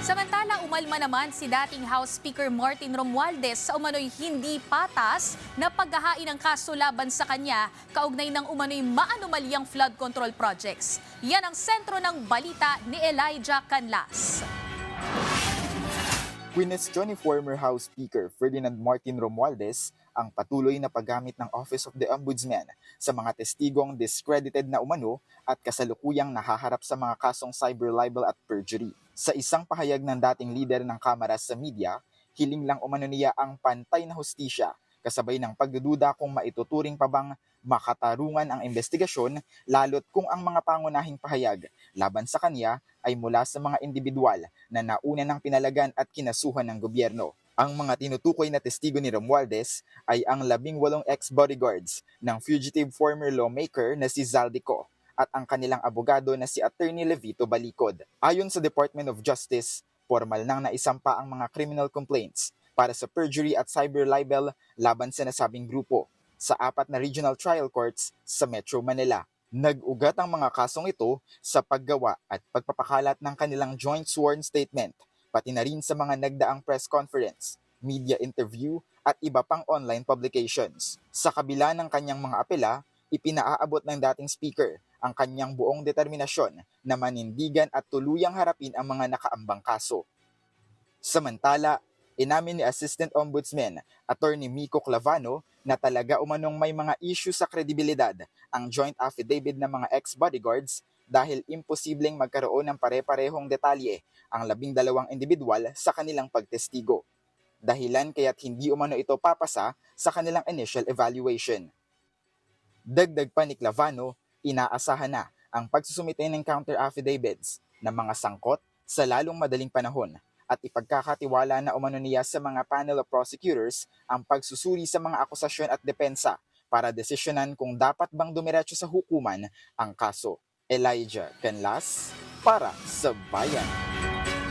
Samantala, umalma naman si dating House Speaker Martin Romualdez sa umano'y hindi patas na paghahain ng kaso laban sa kanya kaugnay ng umano'y maanumalyang flood control projects. Yan ang sentro ng balita ni Elijah Canlas. Kwinestyon ni former House Speaker Ferdinand Martin Romualdez ang patuloy na paggamit ng Office of the Ombudsman sa mga testigong discredited na umano at kasalukuyang nahaharap sa mga kasong cyber libel at perjury. Sa isang pahayag ng dating leader ng Kamara sa media, hiling lang umano niya ang pantay na hustisya kasabay ng pagdududa kung maituturing pa bang makatarungan ang investigasyon lalo't kung ang mga pangunahing pahayag laban sa kanya ay mula sa mga individual na nauna ng pinalagan at kinasuhan ng gobyerno. Ang mga tinutukoy na testigo ni Romualdez ay ang 18 ex-bodyguards ng fugitive former lawmaker na si Zaldico at ang kanilang abogado na si Attorney Levito Balicod. Ayon sa Department of Justice, formal nang naisampa ang mga criminal complaints para sa perjury at cyber libel laban sa nasabing grupo sa 4 na regional trial courts sa Metro Manila. Nag-ugat ang mga kasong ito sa paggawa at pagpapakalat ng kanilang joint sworn statement, pati na rin sa mga nagdaang press conference, media interview at iba pang online publications. Sa kabila ng kanyang mga apela, ipinaaabot ng dating speaker ang kanyang buong determinasyon na manindigan at tuluyang harapin ang mga nakaambang kaso. Samantala, inamin ni Assistant Ombudsman Attorney Miko Clavano na talaga umanong may mga issue sa kredibilidad ang joint affidavit ng mga ex-bodyguards dahil imposibleng magkaroon ng pare-parehong detalye ang 12 individual sa kanilang pagtestigo. Dahilan kaya't hindi umano ito papasa sa kanilang initial evaluation. Dagdag pa ni Clavano, inaasahan na ang pagsusumite ng counter affidavits ng mga sangkot sa lalong madaling panahon at ipagkakatiwala na umano niya sa mga panel of prosecutors ang pagsusuri sa mga akusasyon at depensa para desisyonan kung dapat bang dumiretso sa hukuman ang kaso. Elijah Canlas para sa Bayan.